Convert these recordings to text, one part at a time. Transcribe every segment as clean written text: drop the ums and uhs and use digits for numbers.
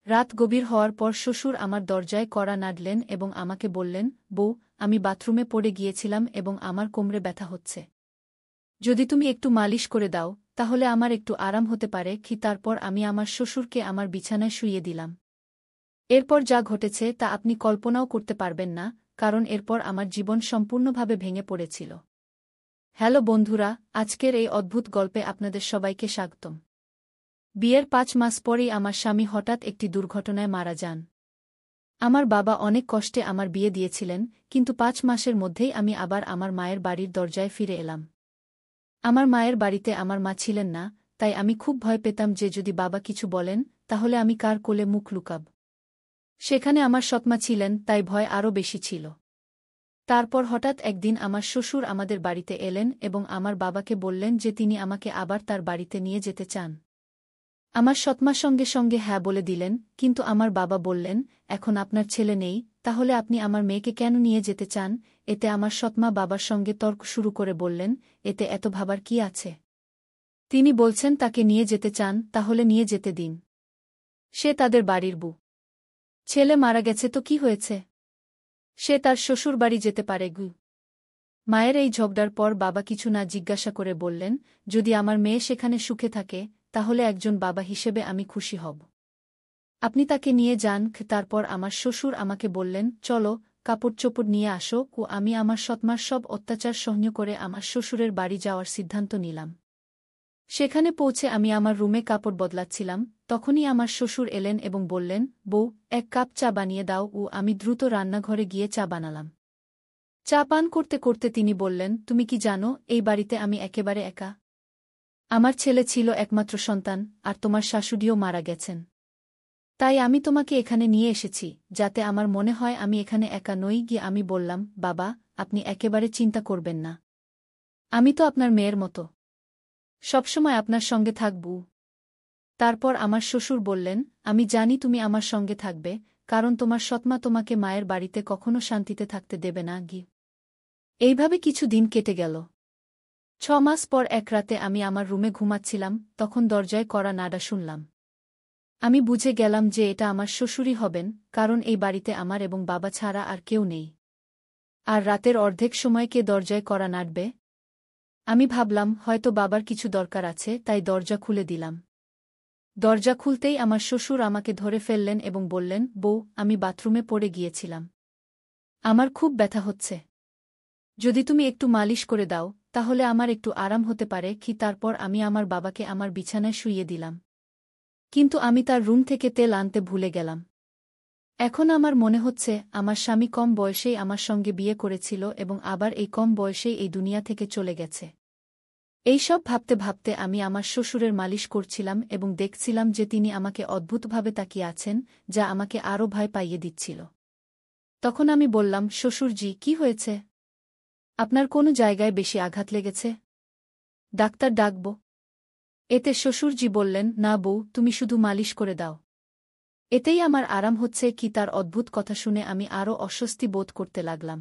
রাত গভীর হওয়ার পর শ্বশুর আমার দরজায় কড়া নাড়লেন এবং আমাকে বললেন, বউ, আমি বাথরুমে পড়ে গিয়েছিলাম এবং আমার কোমরে ব্যথা হচ্ছে। যদি তুমি একটু মালিশ করে দাও, তাহলে আমার একটু আরাম হতে পারে কি। তারপর আমি আমার শ্বশুরকে আমার বিছানায় শুইয়ে দিলাম। এরপর যা ঘটেছে তা আপনি কল্পনাও করতে পারবেন না, কারণ এরপর আমার জীবন সম্পূর্ণভাবে ভেঙে পড়েছিল। হ্যালো বন্ধুরা, আজকের এই অদ্ভুত গল্পে আপনাদের সবাইকে স্বাগতম। বিয়ের ৫ মাস পরেই আমার স্বামী হঠাৎ একটি দুর্ঘটনায় মারা যান। আমার বাবা অনেক কষ্টে আমার বিয়ে দিয়েছিলেন, কিন্তু ৫ মাসের মধ্যেই আমি আবার আমার মায়ের বাড়ির দরজায় ফিরে এলাম। আমার মায়ের বাড়িতে আমার মা ছিলেন না, তাই আমি খুব ভয় পেতাম যে যদি বাবা কিছু বলেন, তাহলে আমি কার কোলে মুখ লুকাব। সেখানে আমার সৎমা ছিলেন, তাই ভয় আরও বেশি ছিল। তারপর হঠাৎ একদিন আমার শ্বশুর আমাদের বাড়িতে এলেন এবং আমার বাবাকে বললেন যে তিনি আমাকে আবার তার বাড়িতে নিয়ে যেতে চান। আমার সৎমা সঙ্গে সঙ্গে হ্যাঁ বলে দিলেন, কিন্তু আমার বাবা বললেন, এখন আপনার ছেলে নেই, তাহলে আপনি আমার মেয়েকে কেন নিয়ে যেতে চান? এতে আমার সৎমা বাবার সঙ্গে তর্ক শুরু করে বললেন, এতে এত ভাবার কি আছে? তিনি বলছেন তাকে নিয়ে যেতে চান, তাহলে নিয়ে যেতে দিন। সে তাদের বাড়ির বউ। ছেলে মারা গেছে তো কি হয়েছে? সে তার শ্বশুর বাড়ি যেতে পারে গু। মায়ের এই ঝগড়ার পর বাবা কিছু না জিজ্ঞাসা করে বললেন, যদি আমার মেয়ে সেখানে সুখে থাকে, তাহলে একজন বাবা হিসেবে আমি খুশি হব। আপনি তাকে নিয়ে যান। তারপর আমার শ্বশুর আমাকে বললেন, চলো, কাপড় চোপড় নিয়ে আসো। আমি আমার সৎমার সব অত্যাচার সহ্য করে আমার শ্বশুরের বাড়ি যাওয়ার সিদ্ধান্ত নিলাম। সেখানে পৌঁছে আমি আমার রুমে কাপড় বদলাচ্ছিলাম, তখনই আমার শ্বশুর এলেন এবং বললেন, বউ, ১ কাপ চা বানিয়ে দাও। আমি দ্রুত রান্নাঘরে গিয়ে চা বানালাম। চা পান করতে করতে তিনি বললেন, তুমি কি জানো, এই বাড়িতে আমি একেবারে একা। আমার ছেলে ছিল একমাত্র সন্তান, আর তোমার শাশুড়িও মারা গেছেন। তাই আমি তোমাকে এখানে নিয়ে এসেছি, যাতে আমার মনে হয় আমি এখানে একা নই। গিয়ে আমি বললাম, বাবা, আপনি একেবারে চিন্তা করবেন না। আমি তো আপনার মেয়ের মতো। সবসময় আপনার সঙ্গে থাকব। তারপর আমার শ্বশুর বললেন, আমি জানি তুমি আমার সঙ্গে থাকবে, কারণ তোমার সৎমা তোমাকে মায়ের বাড়িতে কখনো শান্তিতে থাকতে দেবে না। এইভাবে কিছু দিন কেটে গেল। ৬ মাস পর এক রাতে আমি আমার রুমে ঘুমাচ্ছিলাম, তখন দরজায় কড়া নাড়া শুনলাম। আমি বুঝে গেলাম যে এটা আমার শ্বশুরই হবেন, কারণ এই বাড়িতে আমার এবং বাবা ছাড়া আর কেউ নেই। আর রাতের অর্ধেক সময় কে দরজায় কড়া নাড়বে? আমি ভাবলাম হয়তো বাবার কিছু দরকার আছে, তাই দরজা খুলে দিলাম। দরজা খুলতেই আমার শ্বশুর আমাকে ধরে ফেললেন এবং বললেন, বউ, আমি বাথরুমে পড়ে গিয়েছিলাম। আমার খুব ব্যথা হচ্ছে। যদি তুমি একটু মালিশ করে দাও, তাহলে আমার একটু আরাম হতে পারে কি। তারপর আমি আমার বাবাকে আমার বিছানায় শুইয়ে দিলাম। কিন্তু আমি তার রুম থেকে তেল আনতে ভুলে গেলাম। এখন আমার মনে হচ্ছে আমার স্বামী কম বয়সেই আমার সঙ্গে বিয়ে করেছিল এবং আবার এই কম বয়সেই এই দুনিয়া থেকে চলে গেছে। এইসব ভাবতে ভাবতে আমি আমার শ্বশুরের মালিশ করছিলাম এবং দেখছিলাম যে তিনি আমাকে অদ্ভুতভাবে তাকিয়ে আছেন, যা আমাকে আরও ভয় পাইয়ে দিচ্ছিল। তখন আমি বললাম, শ্বশুরজি, কি হয়েছে? আপনার কোনো জায়গায় বেশি আঘাত লেগেছে? ডাক্তার ডাকব? এতে শ্বশুরজি বললেন, না বউ, তুমি শুধু মালিশ করে দাও। এতেই আমার আরাম হচ্ছে কি। তার অদ্ভুত কথা শুনে আমি আরও অস্বস্তি বোধ করতে লাগলাম।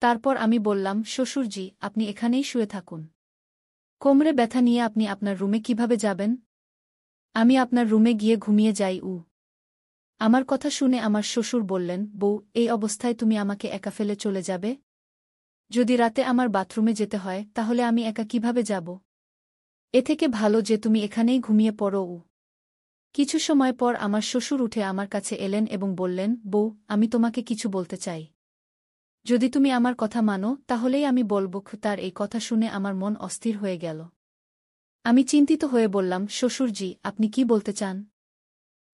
তারপর আমি বললাম, শ্বশুরজি, আপনি এখানেই শুয়ে থাকুন। কোমরে ব্যথা নিয়ে আপনি আপনার রুমে কিভাবে যাবেন? আমি আপনার রুমে গিয়ে ঘুমিয়ে যাই। আমার কথা শুনে আমার শ্বশুর বললেন, বউ, এই অবস্থায় তুমি আমাকে একা ফেলে চলে যাবে? যদি রাতে আমার বাথরুমে যেতে হয়, তাহলে আমি একা কিভাবে যাব? এ থেকে ভালো যে তুমি এখানেই ঘুমিয়ে পড়ো। কিছু সময় পর আমার শ্বশুর উঠে আমার কাছে এলেন এবং বললেন, বউ, আমি তোমাকে কিছু বলতে চাই। যদি তুমি আমার কথা মানো, তাহলেই আমি বলব। তার এই কথা শুনে আমার মন অস্থির হয়ে গেল। আমি চিন্তিত হয়ে বললাম, শ্বশুরজি, আপনি কি বলতে চান?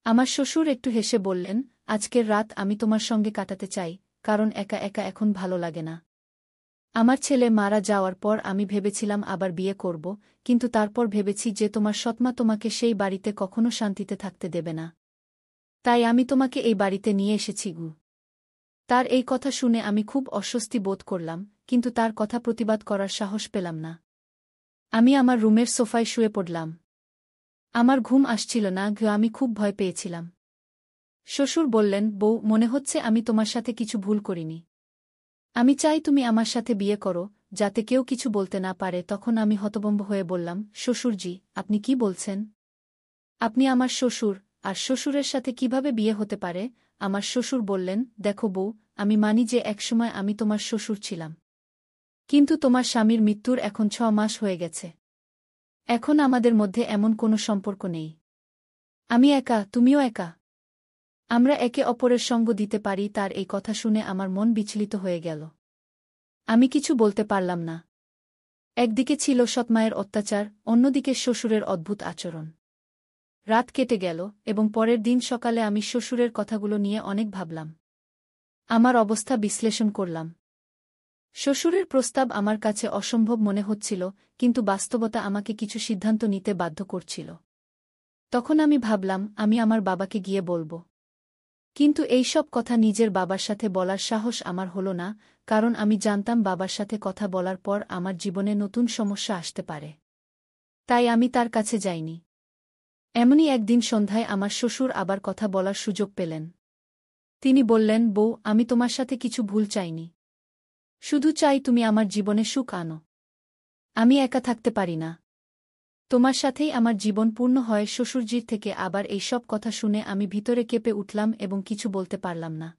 আমার শ্বশুর একটু হেসে বললেন, আজকের রাত আমি তোমার সঙ্গে কাটাতে চাই, কারণ একা একা এখন ভালো লাগে না। আমার ছেলে মারা যাওয়ার পর আমি ভেবেছিলাম আবার বিয়ে করব, কিন্তু তারপর ভেবেছি যে তোমার সৎমা তোমাকে সেই বাড়িতে কখনো শান্তিতে থাকতে দেবে না। তাই আমি তোমাকে এই বাড়িতে নিয়ে এসেছি। তার এই কথা শুনে আমি খুব অস্বস্তি বোধ করলাম, কিন্তু তার কথা প্রতিবাদ করার সাহস পেলাম না। আমি আমার রুমের সোফায় শুয়ে পড়লাম। আমার ঘুম আসছিল না। আমি খুব ভয় পেয়েছিলাম। শ্বশুর বললেন, বউ, মনে হচ্ছে আমি তোমার সাথে কিছু ভুল করিনি। আমি চাই তুমি আমার সাথে বিয়ে করো, যাতে কেউ কিছু বলতে না পারে। তখন আমি হতভম্ব হয়ে বললাম, শ্বশুরজি, আপনি কি বলছেন? আপনি আমার শ্বশুর, আর শ্বশুরের সাথে কিভাবে বিয়ে হতে পারে? আমার শ্বশুর বললেন, দেখো বউ, আমি মানি যে একসময় আমি তোমার শ্বশুর ছিলাম। কিন্তু তোমার স্বামীর মৃত্যুর এখন 6 মাস হয়ে গেছে। এখন আমাদের মধ্যে এমন কোনো সম্পর্ক নেই। আমি একা, তুমিও একা। আমরা একে অপরের সঙ্গ দিতে পারি। তার এই কথা শুনে আমার মন বিচলিত হয়ে গেল। আমি কিছু বলতে পারলাম না। একদিকে ছিল সৎমায়ের অত্যাচার, অন্যদিকে শ্বশুরের অদ্ভুত আচরণ। রাত কেটে গেল এবং পরের দিন সকালে আমি শ্বশুরের কথাগুলো নিয়ে অনেক ভাবলাম। আমার অবস্থা বিশ্লেষণ করলাম। শ্বশুরের প্রস্তাব আমার কাছে অসম্ভব মনে হচ্ছিল, কিন্তু বাস্তবতা আমাকে কিছু সিদ্ধান্ত নিতে বাধ্য করছিল। তখন আমি ভাবলাম, আমি আমার বাবাকে গিয়ে বলব। কিন্তু এই সব কথা নিজের বাবার সাথে বলার সাহস আমার হলো না, কারণ আমি জানতাম বাবার সাথে কথা বলার পর আমার জীবনে নতুন সমস্যা আসতে পারে। তাই আমি তার কাছে যাইনি। এমনই একদিন সন্ধ্যায় আমার শ্বশুর আবার কথা বলার সুযোগ পেলেন। তিনি বললেন, বউ, আমি তোমার সাথে কিছু ভুল চাইনি। শুধু চাই তুমি আমার জীবনে সুখ আনো। আমি একা থাকতে পারি না। তোমার সাথেই আমার জীবন পূর্ণ হয়। শ্বশুরজির থেকে আবার এই সব কথা শুনে আমি ভিতরে কেঁপে উঠলাম এবং কিছু বলতে পারলাম না।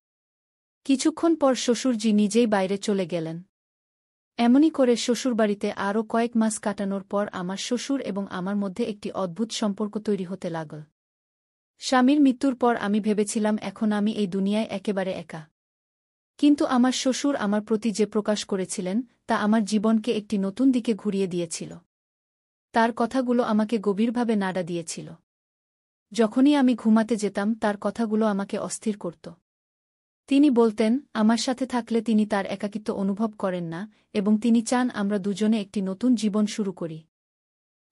কিছুক্ষণ পর শ্বশুরজি নিজেই বাইরে চলে গেলেন। এমনই করে শ্বশুরবাড়িতে আরও কয়েক মাস কাটানোর পর আমার শ্বশুর এবং আমার মধ্যে একটি অদ্ভুত সম্পর্ক তৈরি হতে লাগল। স্বামীর মৃত্যুর পর আমি ভেবেছিলাম এখন আমি এই দুনিয়ায় একেবারে একা। কিন্তু আমার শ্বশুর আমার প্রতি যে প্রকাশ করেছিলেন তা আমার জীবনকে একটি নতুন দিকে ঘুরিয়ে দিয়েছিল। তার কথাগুলো আমাকে গভীরভাবে নাড়া দিয়েছিল। যখনই আমি ঘুমাতে যেতাম তার কথাগুলো আমাকে অস্থির করত। তিনি বলতেন, আমার সাথে থাকলে তিনি তার একাকিত্ব অনুভব করেন না এবং তিনি চান আমরা দুজনে একটি নতুন জীবন শুরু করি।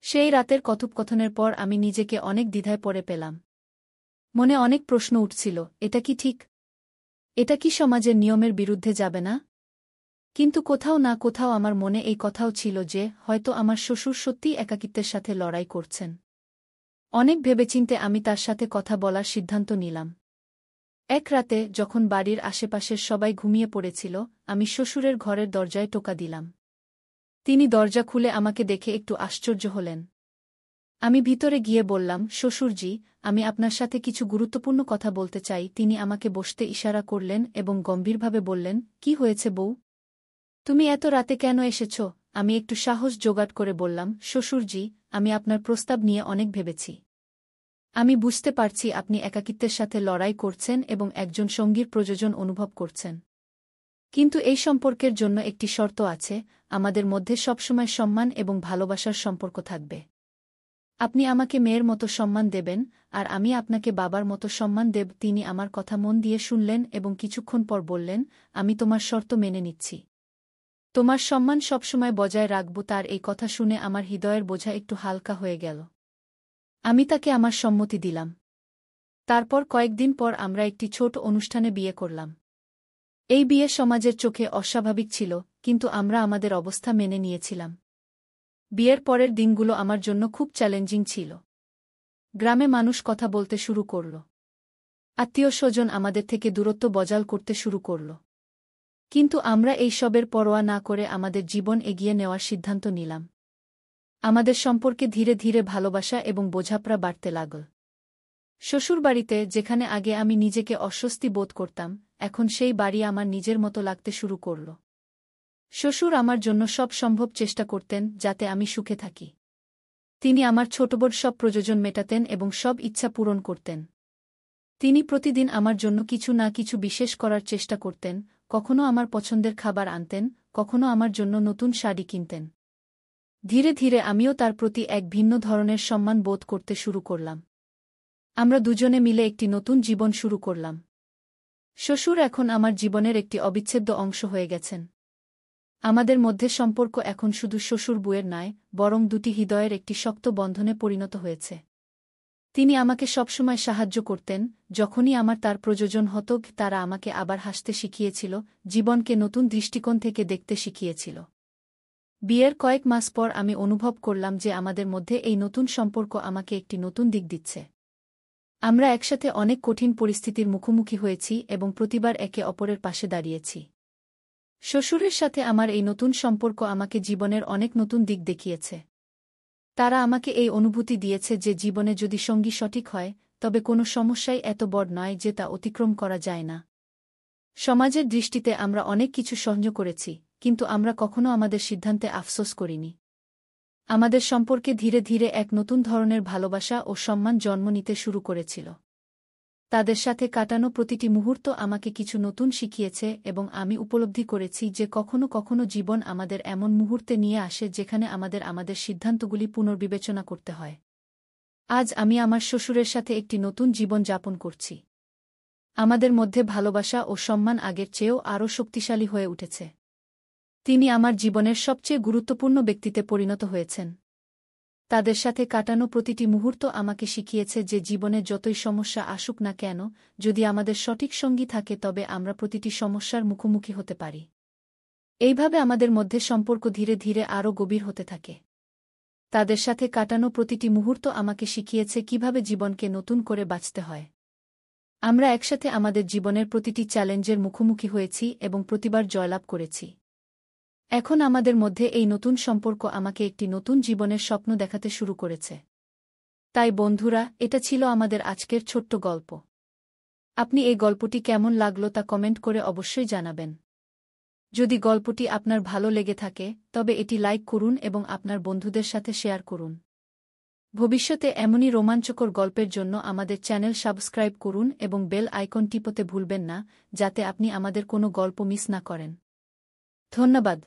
সেই রাতের কথোপকথনের পর আমি নিজেকে অনেক দ্বিধায় পড়ে পেলাম। মনে অনেক প্রশ্ন উঠছিল, এটা কি ঠিক? এটা কি সমাজের নিয়মের বিরুদ্ধে যাবে না? কিন্তু কোথাও না কোথাও আমার মনে এই কথাও ছিল যে হয়তো আমার শ্বশুর সত্যিই একাকিত্বের সাথে লড়াই করছেন। অনেক ভেবেচিন্তে আমি তার সাথে কথা বলার সিদ্ধান্ত নিলাম। এক রাতে যখন বাড়ির আশেপাশের সবাই ঘুমিয়ে পড়েছিল, আমি শ্বশুরের ঘরের দরজায় টোকা দিলাম। তিনি দরজা খুলে আমাকে দেখে একটু আশ্চর্য হলেন। আমি ভিতরে গিয়ে বললাম, শ্বশুরজি, আমি আপনার সাথে কিছু গুরুত্বপূর্ণ কথা বলতে চাই। তিনি আমাকে বসতে ইশারা করলেন এবং গম্ভীরভাবে বললেন, কি হয়েছে বউ? তুমি এত রাতে কেন এসেছ? আমি একটু সাহস জোগাড় করে বললাম, শ্বশুরজি, আমি আপনার প্রস্তাব নিয়ে অনেক ভেবেছি। আমি বুঝতে পারছি আপনি একাকিত্বের সাথে লড়াই করছেন এবং একজন সঙ্গীর প্রয়োজন অনুভব করছেন। কিন্তু এই সম্পর্কের জন্য একটি শর্ত আছে, আমাদের মধ্যে সবসময় সম্মান এবং ভালোবাসার সম্পর্ক থাকবে। আপনি আমাকে মেয়ের মতো সম্মান দেবেন, আর আমি আপনাকে বাবার মতো সম্মান দেব। তিনি আমার কথা মন দিয়ে শুনলেন এবং কিছুক্ষণ পর বললেন, আমি তোমার শর্ত মেনে নিচ্ছি। তোমার সম্মান সবসময় বজায় রাখব। তার এই কথা শুনে আমার হৃদয়ের বোঝা একটু হালকা হয়ে গেল। আমি তাকে আমার সম্মতি দিলাম। তারপর কয়েকদিন পর আমরা একটি ছোট অনুষ্ঠানে বিয়ে করলাম। এই বিয়ে সমাজের চোখে অস্বাভাবিক ছিল, কিন্তু আমরা আমাদের অবস্থা মেনে নিয়েছিলাম। বিয়ের পরের দিনগুলো আমার জন্য খুব চ্যালেঞ্জিং ছিল। গ্রামে মানুষ কথা বলতে শুরু করল। আত্মীয়স্বজন আমাদের থেকে দূরত্ব বজায় করতে শুরু করল। কিন্তু আমরা এই সবের পরোয়া না করে আমাদের জীবন এগিয়ে নেওয়ার সিদ্ধান্ত নিলাম। আমাদের সম্পর্কে ধীরে ধীরে ভালোবাসা এবং বোঝাপড়া বাড়তে লাগল। শ্বশুরবাড়িতে যেখানে আগে আমি নিজেকে অস্বস্তি বোধ করতাম, এখন সেই বাড়ি আমার নিজের মতো লাগতে শুরু করল। শ্বশুর আমার জন্য সব সম্ভব চেষ্টা করতেন যাতে আমি সুখে থাকি। তিনি আমার ছোটবড় সব প্রয়োজন মেটাতেন এবং সব ইচ্ছা পূরণ করতেন। তিনি প্রতিদিন আমার জন্য কিছু না কিছু বিশেষ করার চেষ্টা করতেন, কখনো আমার পছন্দের খাবার আনতেন, কখনো আমার জন্য নতুন শাড়ি কিনতেন। ধীরে ধীরে আমিও তার প্রতি এক ভিন্ন ধরনের সম্মান বোধ করতে শুরু করলাম। আমরা দুজনে মিলে একটি নতুন জীবন শুরু করলাম। শ্বশুর এখন আমার জীবনের একটি অবিচ্ছেদ্য অংশ হয়ে গেছেন। আমাদের মধ্যে সম্পর্ক এখন শুধু শ্বশুর বুয়ের নয়, বরং দুটি হৃদয়ের একটি শক্ত বন্ধনে পরিণত হয়েছে। তিনি আমাকে সবসময় সাহায্য করতেন, যখনই আমার তার প্রয়োজন হতো। তারা আমাকে আবার হাসতে শিখিয়েছিল, জীবনকে নতুন দৃষ্টিকোণ থেকে দেখতে শিখিয়েছিল। বিয়ের কয়েক মাস পর আমি অনুভব করলাম যে আমাদের মধ্যে এই নতুন সম্পর্ক আমাকে একটি নতুন দিক দিচ্ছে। আমরা একসাথে অনেক কঠিন পরিস্থিতির মুখোমুখি হয়েছি এবং প্রতিবার একে অপরের পাশে দাঁড়িয়েছি। শ্বশুরের সাথে আমার এই নতুন সম্পর্ক আমাকে জীবনের অনেক নতুন দিক দেখিয়েছে। তারা আমাকে এই অনুভূতি দিয়েছে যে জীবনে যদি সঙ্গী সঠিক হয়, তবে কোনো সমস্যাই এত বড় নয় যে তা অতিক্রম করা যায় না। সমাজের দৃষ্টিতে আমরা অনেক কিছু সহ্য করেছি, কিন্তু আমরা কখনো আমাদের সিদ্ধান্তে আফসোস করিনি। আমাদের সম্পর্কে ধীরে ধীরে এক নতুন ধরনের ভালোবাসা ও সম্মান জন্ম নিতে শুরু করেছিল। তাদের সাথে কাটানো প্রতিটি মুহূর্ত আমাকে কিছু নতুন শিখিয়েছে এবং আমি উপলব্ধি করেছি যে কখনো কখনো জীবন আমাদের এমন মুহূর্তে নিয়ে আসে যেখানে আমাদের সিদ্ধান্তগুলি পুনর্বিবেচনা করতে হয়। আজ আমি আমার শ্বশুরের সাথে একটি নতুন জীবন যাপন করছি। আমাদের মধ্যে ভালোবাসা ও সম্মান আগের চেয়েও আরও শক্তিশালী হয়ে উঠেছে। তিনি আমার জীবনের সবচেয়ে গুরুত্বপূর্ণ ব্যক্তিতে পরিণত হয়েছেন। তাদের সাথে কাটানো প্রতিটি মুহূর্ত আমাকে শিখিয়েছে যে জীবনে যতই সমস্যা আসুক না কেন, যদি আমাদের সঠিক সঙ্গী থাকে তবে আমরা প্রতিটি সমস্যার মুখোমুখি হতে পারি। এইভাবে আমাদের মধ্যে সম্পর্ক ধীরে ধীরে আরও গভীর হতে থাকে। তাদের সাথে কাটানো প্রতিটি মুহূর্ত আমাকে শিখিয়েছে কিভাবে জীবনকে নতুন করে বাঁচতে হয়। আমরা একসাথে আমাদের জীবনের প্রতিটি চ্যালেঞ্জের মুখোমুখি হয়েছি এবং প্রতিবার জয়লাভ করেছি। এখন আমাদের মধ্যে এই নতুন সম্পর্ক আমাকে একটি নতুন জীবনের স্বপ্ন দেখাতে শুরু করেছে। তাই বন্ধুরা, এটা ছিল আমাদের আজকের ছোট্ট গল্প। আপনি এই গল্পটি কেমন লাগলো তা কমেন্ট করে অবশ্যই জানাবেন। যদি গল্পটি আপনার ভালো লেগে থাকে তবে এটি লাইক করুন এবং আপনার বন্ধুদের সাথে শেয়ার করুন। ভবিষ্যতে এমনই রোমাঞ্চকর গল্পের জন্য আমাদের চ্যানেল সাবস্ক্রাইব করুন এবং বেল আইকন টিপতে ভুলবেন না, যাতে আপনি আমাদের কোনো গল্প মিস না করেন। ধন্যবাদ।